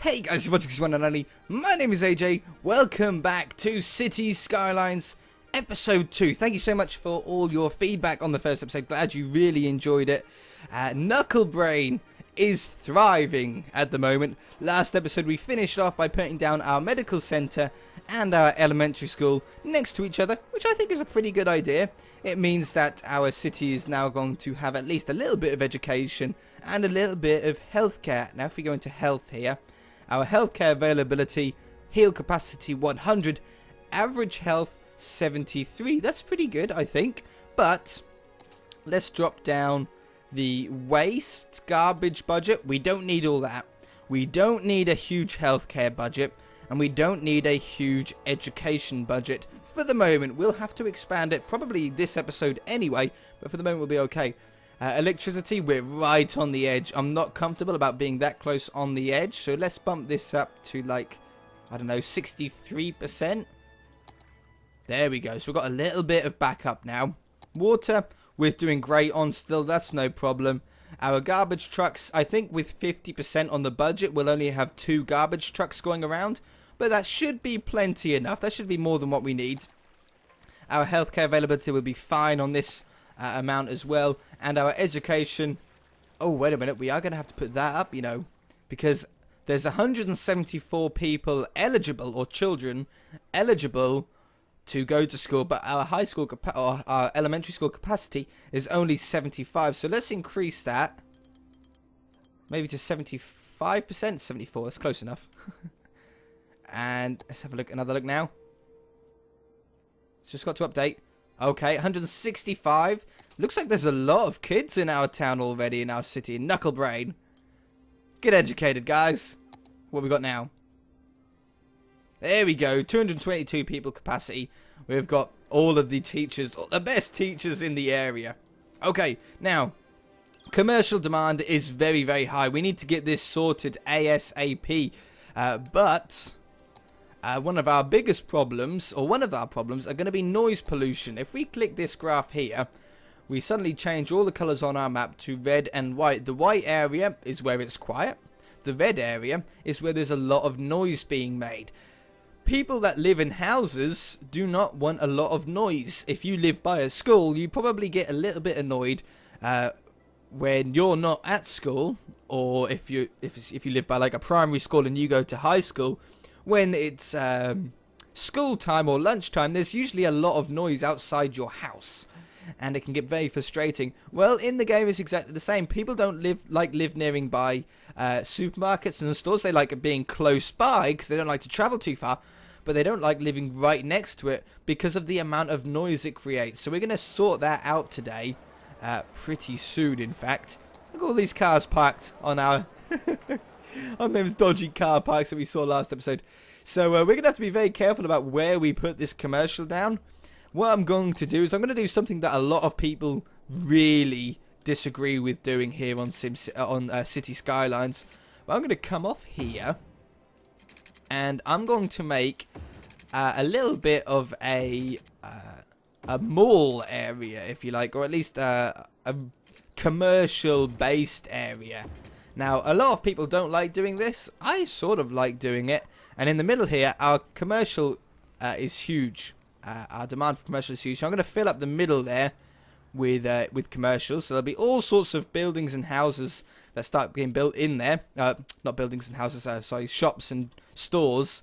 Hey guys, you're watching this one and only. My name is AJ. Welcome back to City Skylines Episode 2. Thank you so much for all your feedback on the first episode. Glad you really enjoyed it. Knucklebrain is thriving at the moment. Last episode we finished off by putting down our medical center and our elementary school next to each other, which I think is a pretty good idea. It means that our city is now going to have at least a little bit of education and a little bit of healthcare. Now if we go into health here, our healthcare availability, heal capacity 100, average health 73. That's pretty good, I think. But let's drop down the waste garbage budget. We don't need all that. We don't need a huge healthcare budget, and we don't need a huge education budget. For the moment, we'll have to expand it probably this episode anyway, but for the moment we'll be okay. Electricity, we're right on the edge. I'm not comfortable about being that close on the edge, so let's bump this up to like, I don't know, 63%. There we go. So we've got a little bit of backup now. Water, we're doing great on still. That's no problem. Our garbage trucks, I think with 50% on the budget, we'll only have 2 garbage trucks going around. But that should be plenty enough. That should be more than what we need. Our healthcare availability will be fine on this amount as well. And our education, oh wait a minute, we are going to have to put that up, you know, because there's 174 people eligible, or children eligible to go to school, but our high school or our elementary school capacity is only 75. So let's increase that maybe to 75%. 74, that's close enough. And let's have a look, another look now. It's just got to update. Okay, 165. Looks like there's a lot of kids in our town already, in our city. Knucklebrain. Get educated, guys. What we got now? There we go. 222 people capacity. We've got all of the teachers, the best teachers in the area. Okay, now, commercial demand is very, very high. We need to get this sorted ASAP. One of our biggest problems, or one of our problems, are going to be noise pollution. If we click this graph here, we suddenly change all the colors on our map to red and white. The white area is where it's quiet. The red area is where there's a lot of noise being made. People that live in houses do not want a lot of noise. If you live by a school, you probably get a little bit annoyed when you're not at school, or if you live by like a primary school and you go to high school. When it's school time or lunchtime, there's usually a lot of noise outside your house, and it can get very frustrating. Well, in the game it's exactly the same. People don't live nearby supermarkets and stores. They like being close by because they don't like to travel too far, but they don't like living right next to it because of the amount of noise it creates. So we're going to sort that out today, pretty soon in fact. Look at all these cars parked on our on those dodgy car parks that we saw last episode. So we're going to have to be very careful about where we put this commercial down. What I'm going to do is I'm going to do something that a lot of people really disagree with doing here on City Skylines. But I'm going to come off here, and I'm going to make a little bit of a mall area, if you like, or at least a commercial-based area. Now, a lot of people don't like doing this. I sort of like doing it. And in the middle here, our commercial is huge. Our demand for commercial is huge. So I'm going to fill up the middle there with commercials. So there'll be all sorts of buildings and houses that start being built in there. Not buildings and houses, sorry, shops and stores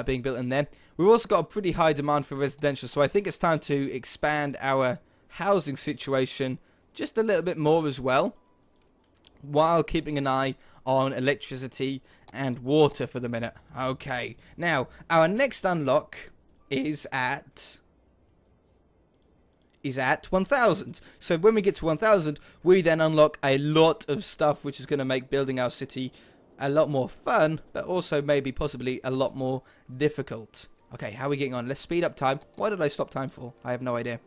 being built in there. We've also got a pretty high demand for residential. So I think it's time to expand our housing situation just a little bit more as well, while keeping an eye on electricity and water for the minute. Okay, now our next unlock is at 1000. So when we get to 1000, we then unlock a lot of stuff, which is going to make building our city a lot more fun, but also maybe possibly a lot more difficult. Okay, how are we getting on? Let's speed up time. Why did I stop time for? I have no idea.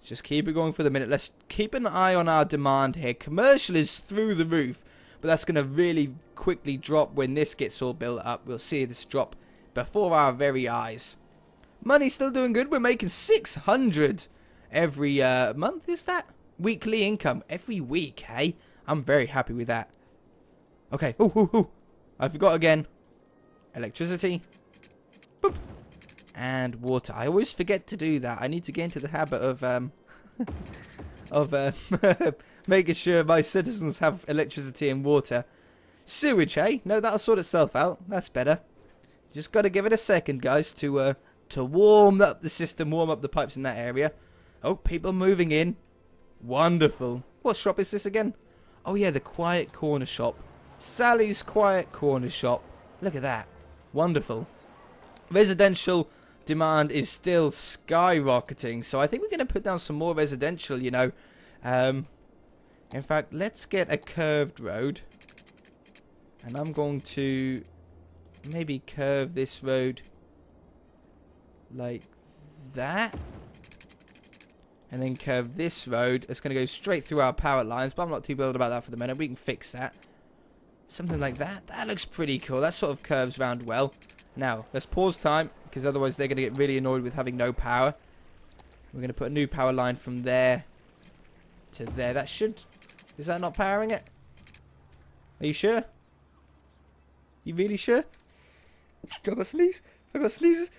Just keep it going for the minute. Let's keep an eye on our demand here. Commercial is through the roof, but that's going to really quickly drop when this gets all built up. We'll see this drop before our very eyes. Money's still doing good. We're making 600 every month, is that? Weekly income every week, hey? I'm very happy with that. Okay. I forgot again. Electricity. Boop. And water. I always forget to do that. I need to get into the habit of making sure my citizens have electricity and water. Sewage, hey? No, that'll sort itself out. That's better. Just got to give it a second, guys, to warm up the system, warm up the pipes in that area. Oh, people moving in. Wonderful. What shop is this again? Oh, yeah, the Quiet Corner Shop. Sally's Quiet Corner Shop. Look at that. Wonderful. Residential demand is still skyrocketing, so I think we're going to put down some more residential, you know. In fact, let's get a curved road. And I'm going to maybe curve this road like that. And then curve this road. It's going to go straight through our power lines, but I'm not too bothered about that for the minute. We can fix that. Something like that. That looks pretty cool. That sort of curves round well. Now, let's pause time, because otherwise they're going to get really annoyed with having no power. We're going to put a new power line from there to there. That should... Is that not powering it? Are you sure? You really sure? I got sneeze. I got sneezes.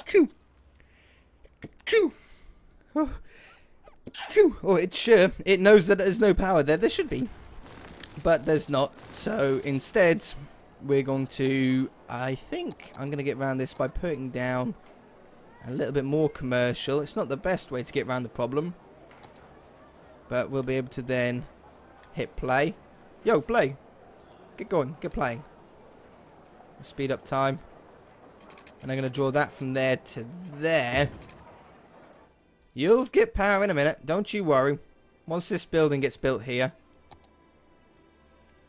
Choo. Choo. Oh. Choo. Oh, it's sure. It knows that there's no power there. There should be. But there's not. So instead, we're going to... I think I'm going to get around this by putting down a little bit more commercial. It's not the best way to get around the problem. But we'll be able to then hit play. Yo, play. Get going. Get playing. Speed up time. And I'm going to draw that from there to there. You'll get power in a minute. Don't you worry. Once this building gets built here.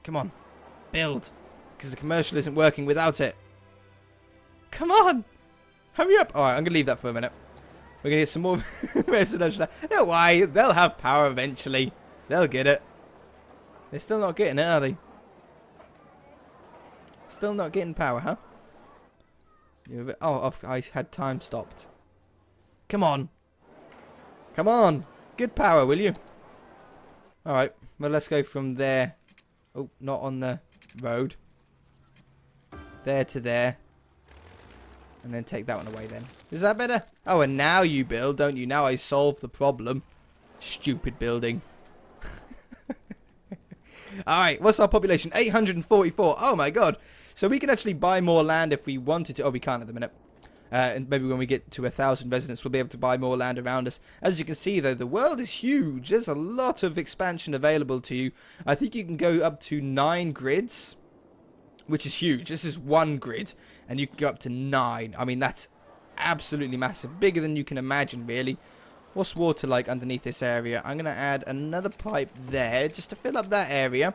Come on. Build. Because the commercial isn't working without it. Come on. Hurry up. Alright, I'm going to leave that for a minute. We're going to get some more residential. Don't worry. They'll have power eventually. They'll get it. They're still not getting it, are they? Still not getting power, huh? Oh, I had time stopped. Come on. Come on. Good power, will you? Alright. Well, let's go from there. Oh, not on the road. There to there. And then take that one away then. Is that better? Oh, and now you build, don't you? Now I solve the problem. Stupid building. Alright, what's our population? 844. Oh my god. So we can actually buy more land if we wanted to. Oh, we can't at the minute. And maybe when we get to 1,000 residents, we'll be able to buy more land around us. As you can see, though, the world is huge. There's a lot of expansion available to you. I think you can go up to 9 grids, which is huge. This is 1 grid, and you can go up to 9. I mean, that's absolutely massive. Bigger than you can imagine, really. What's water like underneath this area? I'm going to add another pipe there just to fill up that area.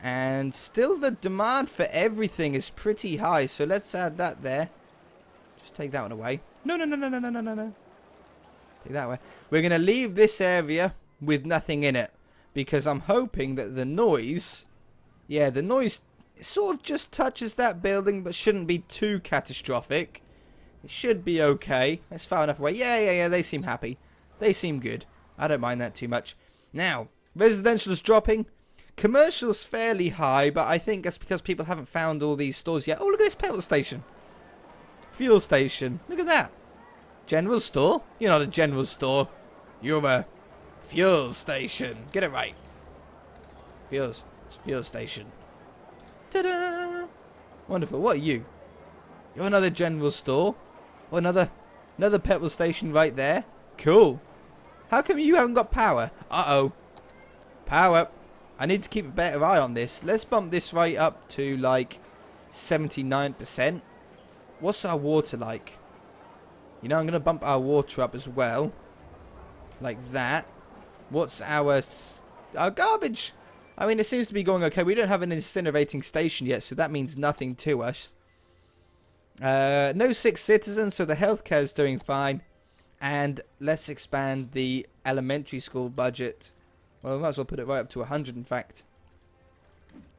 And still the demand for everything is pretty high. So let's add that there. Just take that one away. No. Take that away. We're going to leave this area with nothing in it. Because I'm hoping that the noise... Yeah, the noise sort of just touches that building. But shouldn't be too catastrophic. It should be okay. It's far enough away. Yeah. They seem happy. They seem good. I don't mind that too much. Now, residential is dropping. Commercial's fairly high, but I think that's because people haven't found all these stores yet. Oh, look at this petrol station. Fuel station. Look at that. General store? You're not a general store. You're a fuel station. Get it right. Fuel station. Ta-da! Wonderful. What are you? You're another general store. Oh, another petrol station right there. Cool. How come you haven't got power? Uh-oh. Power. I need to keep a better eye on this. Let's bump this right up to like 79%. What's our water like? You know, I'm going to bump our water up as well. Like that. What's our garbage? I mean, it seems to be going okay. We don't have an incinerating station yet, so that means nothing to us. No sick citizens, so the healthcare is doing fine. And let's expand the elementary school budget. Well, we might as well put it right up to 100, in fact.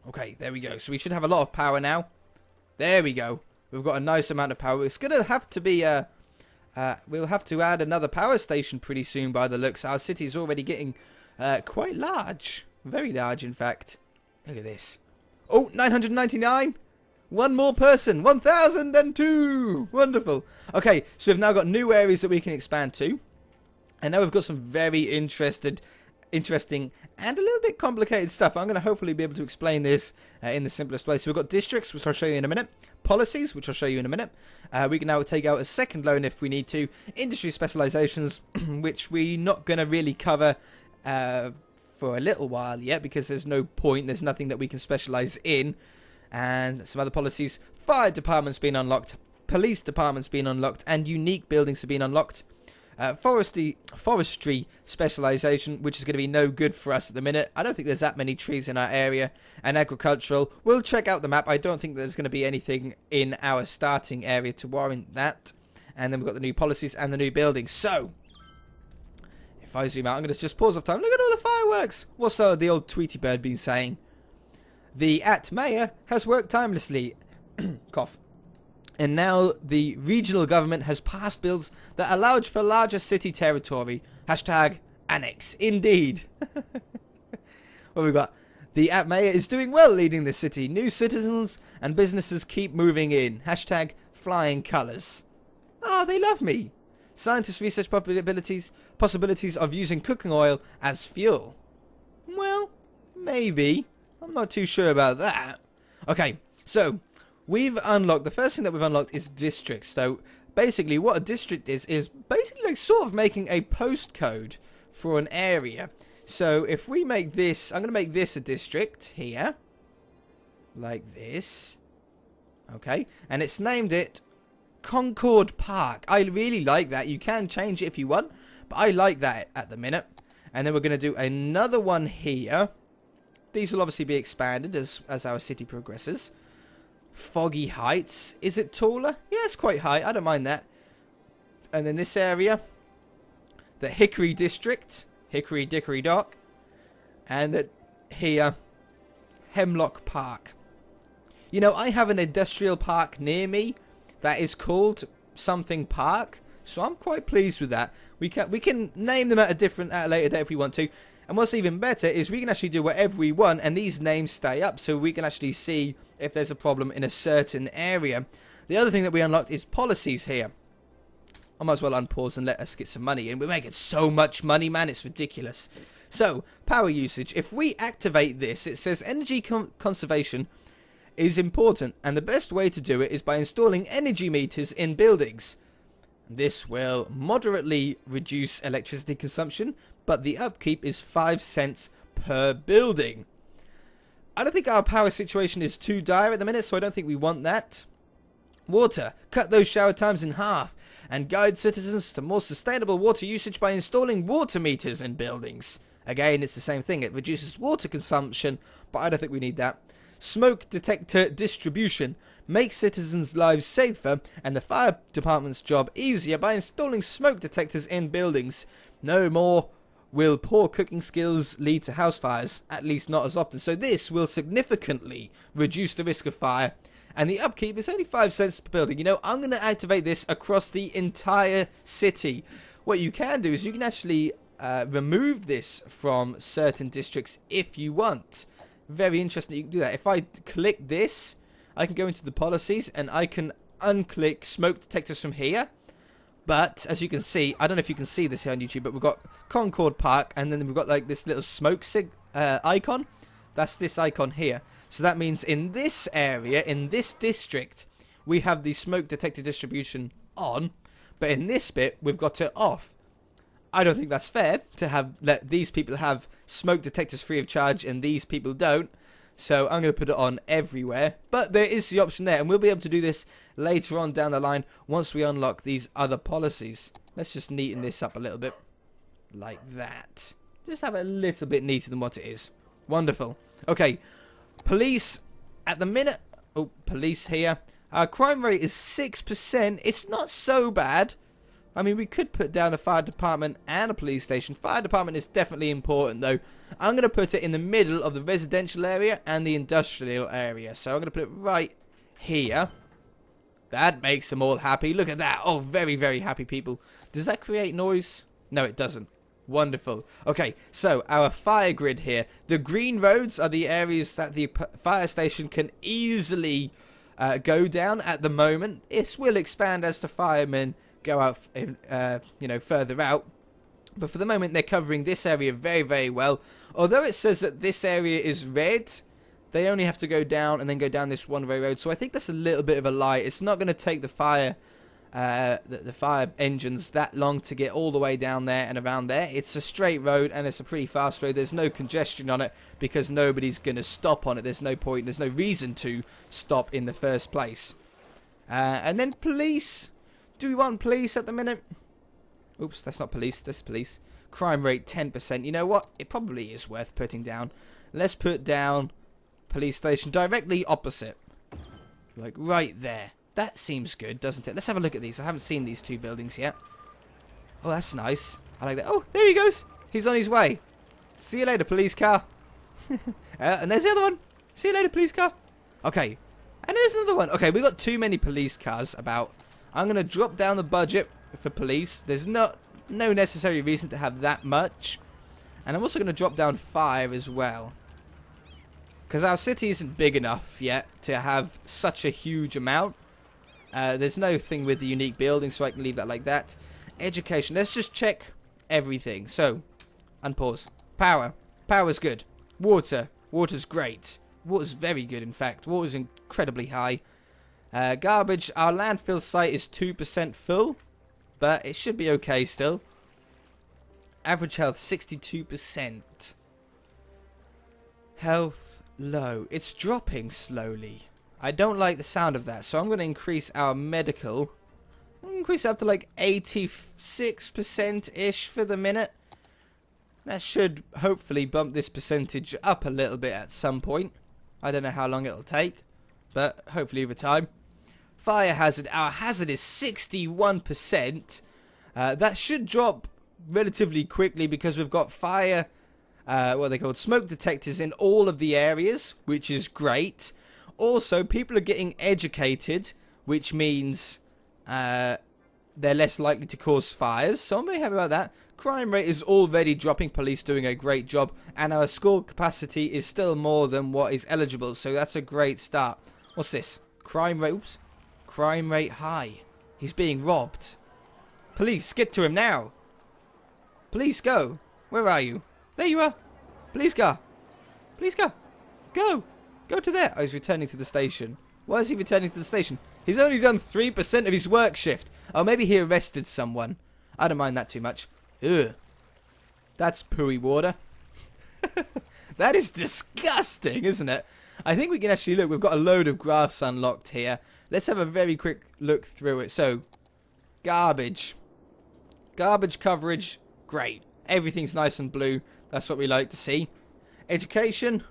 Okay, there we go. So we should have a lot of power now. There we go. We've got a nice amount of power. It's going to have to be we'll have to add another power station pretty soon by the looks. Our city is already getting quite large. Very large, in fact. Look at this. Oh, 999. One more person. 1002. Wonderful. Okay, so we've now got new areas that we can expand to. And now we've got some very interesting and a little bit complicated stuff. I'm going to hopefully be able to explain this in the simplest way. So we've got districts, which I'll show you in a minute. Policies, which I'll show you in a minute. We can now take out a second loan if we need to. Industry specializations, which we're not going to really cover for a little while yet, because there's no point. There's nothing that we can specialize in. And some other policies. Fire departments being unlocked. Police departments being unlocked. And unique buildings have been unlocked. Forestry specialization, which is going to be no good for us at the minute. I don't think there's that many trees in our area. And agricultural, we'll check out the map. I don't think there's going to be anything in our starting area to warrant that. And then we've got the new policies and the new buildings. So, if I zoom out, I'm going to just pause off time. Look at all the fireworks. What's the old Tweety Bird been saying? The mayor has worked tirelessly. Cough. And now the regional government has passed bills that allowed for larger city territory. Hashtag annex. Indeed. What we got? The mayor is doing well leading the city. New citizens and businesses keep moving in. Hashtag flying colours. Oh, they love me. Scientists research possibilities of using cooking oil as fuel. Well, maybe. I'm not too sure about that. Okay, so we've unlocked, the first thing that we've unlocked is districts. So basically what a district is basically like sort of making a postcode for an area. So if we make this, I'm going to make this a district here. Like this. Okay, and it's named it Concord Park. I really like that. You can change it if you want, but I like that at the minute. And then we're going to do another one here. These will obviously be expanded as our city progresses. Foggy Heights. Is it taller? Yeah, it's quite high. I don't mind that. And then this area, the Hickory District. Hickory Dickory Dock. And here, Hemlock Park. You know, I have an industrial park near me that is called something Park. So I'm quite pleased with that. We can name them at a later date if we want to. And what's even better is we can actually do whatever we want and these names stay up, so we can actually see if there's a problem in a certain area. The other thing that we unlocked is policies here. I might as well unpause and let us get some money in. We're making so much money, man, it's ridiculous. So, power usage. If we activate this, it says energy conservation is important, and the best way to do it is by installing energy meters in buildings. This will moderately reduce electricity consumption, but the upkeep is 5 cents per building. I don't think our power situation is too dire at the minute, so I don't think we want that. Water. Cut those shower times in half and guide citizens to more sustainable water usage by installing water meters in buildings. Again, it's the same thing. It reduces water consumption, but I don't think we need that. Smoke detector distribution. Make citizens' lives safer and the fire department's job easier by installing smoke detectors in buildings. No more will poor cooking skills lead to house fires, at least not as often. So this will significantly reduce the risk of fire. And the upkeep is only 5 cents per building. You know, I'm going to activate this across the entire city. What you can do is you can actually remove this from certain districts if you want. Very interesting that you can do that. If I click this, I can go into the policies and I can unclick smoke detectors from here. But as you can see, I don't know if you can see this here on YouTube, but we've got Concord Park and then we've got like this little smoke icon. That's this icon here. So that means in this area, in this district, we have the smoke detector distribution on, but in this bit, we've got it off. I don't think that's fair to let these people have smoke detectors free of charge and these people don't. So I'm going to put it on everywhere. But there is the option there, and we'll be able to do this later on down the line once we unlock these other policies. Let's just neaten this up a little bit. Like that. Just have it a little bit neater than what it is. Wonderful. Okay. Police at the minute. Oh, police here. Our crime rate is 6%. It's not so bad. I mean, we could put down a fire department and a police station. Fire department is definitely important, though. I'm going to put it in the middle of the residential area and the industrial area. So I'm going to put it right here. That makes them all happy. Look at that. Oh, very, very happy people. Does that create noise? No, it doesn't. Wonderful. Okay, so our fire grid here. The green roads are the areas that the fire station can easily go down at the moment. This will expand as the firemen go out, further out. But for the moment, they're covering this area very, very well. Although it says that this area is red, they only have to go down and then go down this one-way road. So I think that's a little bit of a lie. It's not going to take the fire engines that long to get all the way down there and around there. It's a straight road and it's a pretty fast road. There's no congestion on it because nobody's going to stop on it. There's no point. There's no reason to stop in the first place. And then police. Do we want police at the minute? Oops, that's not police. That's police. Crime rate 10%. You know what? It probably is worth putting down. Let's put down police station directly opposite. Like right there. That seems good, doesn't it? Let's have a look at these. I haven't seen these two buildings yet. Oh, that's nice. I like that. Oh, there he goes. He's on his way. See you later, police car. And there's the other one. See you later, police car. Okay. And there's another one. Okay, we've got too many police cars about. I'm going to drop down the budget for police. There's no necessary reason to have that much. And I'm also going to drop down fire as well. Because our city isn't big enough yet to have such a huge amount. There's no thing with the unique building, so I can leave that like that. Education. Let's just check everything. So, unpause. Power. Power's good. Water. Water's great. Water's very good, in fact. Water's incredibly high. Garbage. Our landfill site is 2% full, but it should be okay still. Average health, 62%. Health, low. It's dropping slowly. I don't like the sound of that, so I'm going to increase our medical. I'm going to increase it up to like 86%-ish for the minute. That should hopefully bump this percentage up a little bit at some point. I don't know how long it'll take, but hopefully over time. Fire hazard. Our hazard is 61%. That should drop relatively quickly because we've got fire, what are they called? Smoke detectors in all of the areas, which is great. Also, people are getting educated, which means they're less likely to cause fires. So I'm very happy about that. Crime rate is already dropping. Police doing a great job. And our school capacity is still more than what is eligible. So that's a great start. What's this? Crime rate. Oops. Crime rate high. He's being robbed. Police, get to him now. Police, go. Where are you? There you are. Police car. Police car. Go. Go to there. Oh, he's returning to the station. Why is he returning to the station? He's only done 3% of his work shift. Oh, maybe he arrested someone. I don't mind that too much. Ugh. That's pooey water. That is disgusting, isn't it? I think we can actually look. We've got a load of graphs unlocked here. Let's have a very quick look through it. So, garbage. Garbage coverage. Great. Everything's nice and blue. That's what we like to see. Education.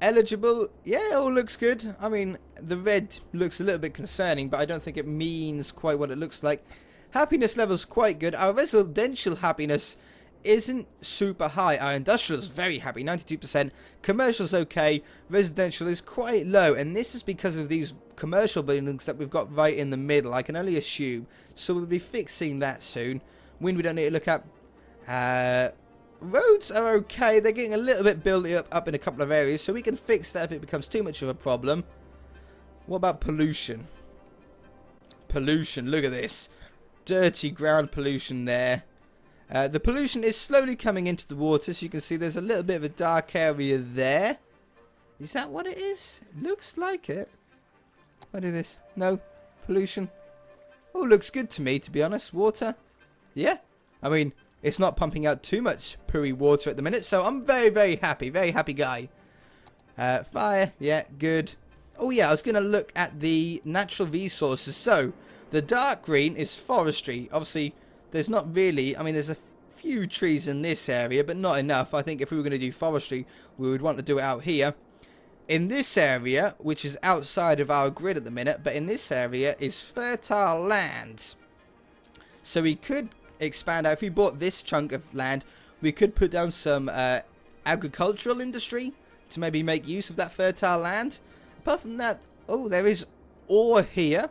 Eligible, yeah, it all looks good. I mean, the red looks a little bit concerning, but I don't think it means quite what it looks like. Happiness level's quite good. Our residential happiness isn't super high. Our industrial is very happy, 92%. Commercial's okay. Residential is quite low, and this is because of these commercial buildings that we've got right in the middle. I can only assume. So we'll be fixing that soon. Wind we don't need to look at. Roads are okay. They're getting a little bit built up in a couple of areas, so we can fix that if it becomes too much of a problem. What about pollution? Pollution, look at this. Dirty ground pollution there. The pollution is slowly coming into the water, so you can see there's a little bit of a dark area there. Is that what it is? Looks like it. What is this? No. Pollution. Oh, looks good to me, to be honest. Water. Yeah. I mean, it's not pumping out too much pooey water at the minute, so I'm very, very happy. Very happy guy. Fire. Yeah, good. Oh, yeah, I was going to look at the natural resources. So, the dark green is forestry. Obviously, there's not really... I mean, there's a few trees in this area, but not enough. I think if we were going to do forestry, we would want to do it out here. In this area, which is outside of our grid at the minute, but in this area is fertile land. So we could expand out. If we bought this chunk of land, we could put down some agricultural industry to maybe make use of that fertile land. Apart from that, oh, there is ore here.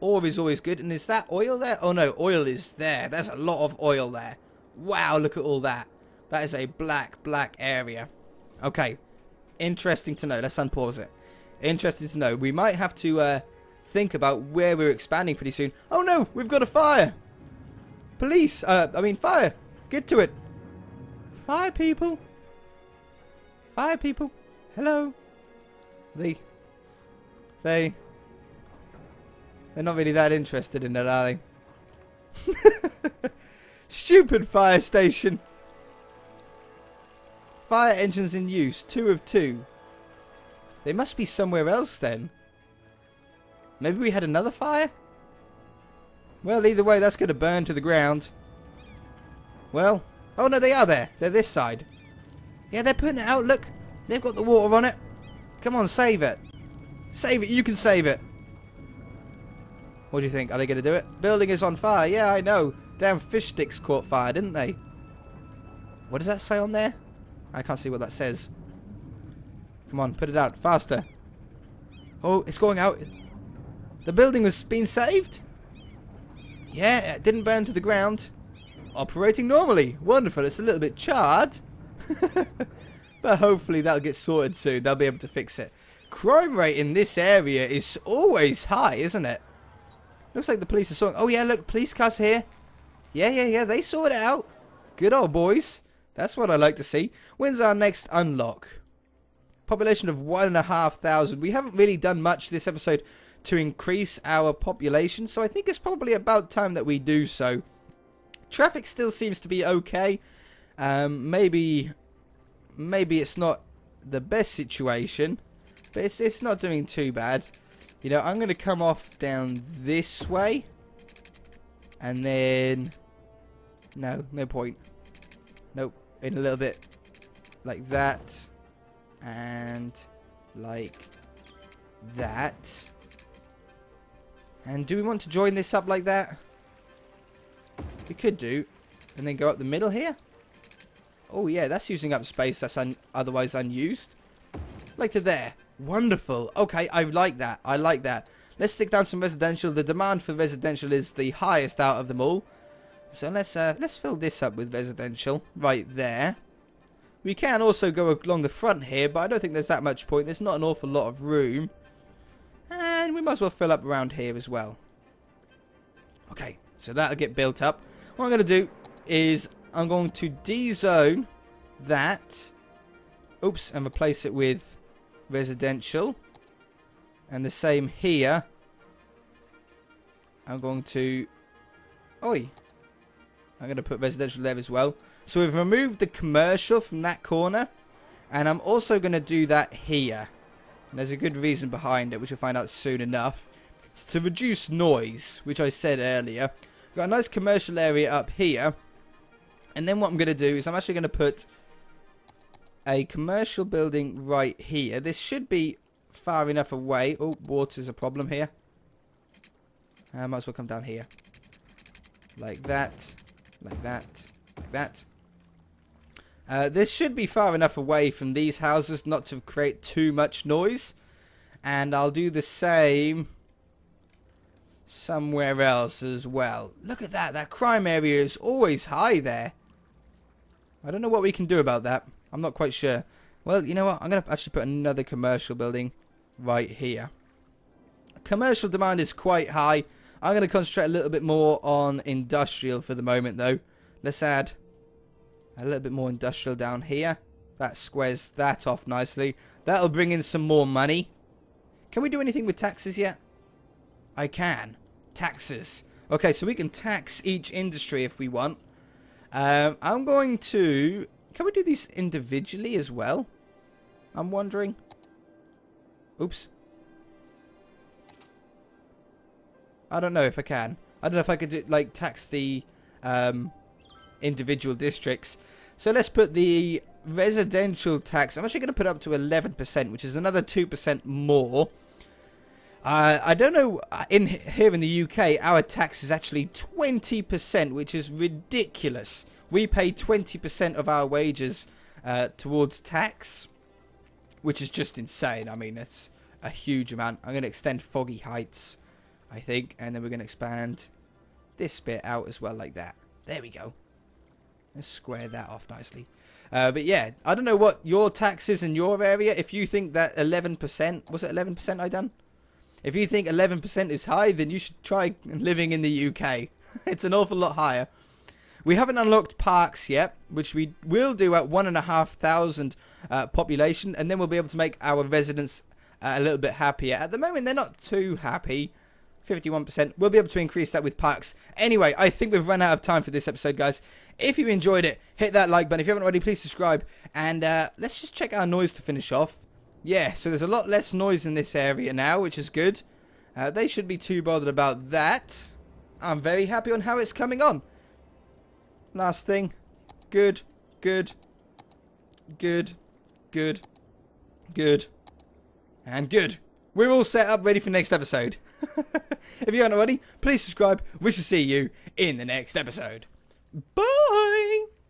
Ore is always good. And is that oil there? Oh no, oil is there. There's a lot of oil there. Wow, look at all that. That is a black area. Okay. Interesting to know. Let's unpause it. Interesting to know. We might have to think about where we're expanding pretty soon. Oh no, we've got a fire. Police. Fire. Get to it. Fire people. Fire people. Hello. They're not really that interested in it, are they? Stupid fire station. Fire engines in use. 2 of 2. They must be somewhere else then. Maybe we had another fire? Well, either way, that's going to burn to the ground. Well. Oh, no, they are there. They're this side. Yeah, they're putting it out. Look. They've got the water on it. Come on, save it. Save it. You can save it. What do you think? Are they going to do it? Building is on fire. Yeah, I know. Damn fish sticks caught fire, didn't they? What does that say on there? I can't see what that says. Come on, put it out. Faster. Oh, it's going out. The building was being saved? Yeah, it didn't burn to the ground. Operating normally. Wonderful. It's a little bit charred. But hopefully that'll get sorted soon. They'll be able to fix it. Crime rate in this area is always high, isn't it? Looks like the police are sorting. Oh, yeah, look. Police cars here. Yeah. They sorted it out. Good old boys. That's what I like to see. When's our next unlock? Population of 1,500. We haven't really done much this episode to increase our population, so I think it's probably about time that we do so. Traffic still seems to be okay. Maybe it's not the best situation, but it's not doing too bad. You know, I'm going to come off down this way, and then no point. Nope, in a little bit like that, and like that. And do we want to join this up like that? We could do. And then go up the middle here. Oh, yeah, that's using up space that's otherwise unused. Like to there. Wonderful. Okay, I like that. I like that. Let's stick down some residential. The demand for residential is the highest out of them all. So let's fill this up with residential right there. We can also go along the front here, but I don't think there's that much point. There's not an awful lot of room. And we might as well fill up around here as well. Okay, so that'll get built up. What I'm going to do is I'm going to de-zone that. Oops, and replace it with residential. And the same here. I'm going to... Oi. I'm going to put residential there as well. So we've removed the commercial from that corner. And I'm also going to do that here. And there's a good reason behind it, which you'll find out soon enough. It's to reduce noise, which I said earlier. We've got a nice commercial area up here. And then what I'm going to do is I'm actually going to put a commercial building right here. This should be far enough away. Oh, water's a problem here. I might as well come down here. Like that. Like that. Like that. This should be far enough away from these houses not to create too much noise. And I'll do the same somewhere else as well. Look at that. That crime area is always high there. I don't know what we can do about that. I'm not quite sure. Well, you know what? I'm going to actually put another commercial building right here. Commercial demand is quite high. I'm going to concentrate a little bit more on industrial for the moment, though. Let's add a little bit more industrial down here. That squares that off nicely. That'll bring in some more money. Can we do anything with taxes yet? I can. Taxes. Okay, so we can tax each industry if we want. I'm going to... Can we do these individually as well? I'm wondering. Oops. I don't know if I can. I don't know if I could do, like, tax the individual districts. So let's put the residential tax. I'm actually going to put up to 11%, which is another 2% more. I don't know. Here in the UK, our tax is actually 20%, which is ridiculous. We pay 20% of our wages towards tax, which is just insane. I mean, it's a huge amount. I'm going to extend Foggy Heights, I think, and then we're going to expand this bit out as well like that. There we go. Let's square that off nicely. But yeah, I don't know what your tax is in your area. If you think that 11%, was it 11% I done? If you think 11% is high, then you should try living in the UK. It's an awful lot higher. We haven't unlocked parks yet, which we will do at 1,500 population, and then we'll be able to make our residents a little bit happier. At the moment, they're not too happy. 51%. We'll be able to increase that with parks. Anyway, I think we've run out of time for this episode, guys. If you enjoyed it, hit that like button. If you haven't already, please subscribe. And let's just check our noise to finish off. Yeah, so there's a lot less noise in this area now, which is good. They shouldn't be too bothered about that. I'm very happy on how it's coming on. Last thing. Good, good, good, good, good, and good. We're all set up, ready for next episode. If you haven't already, please subscribe. We shall see you in the next episode. Bye!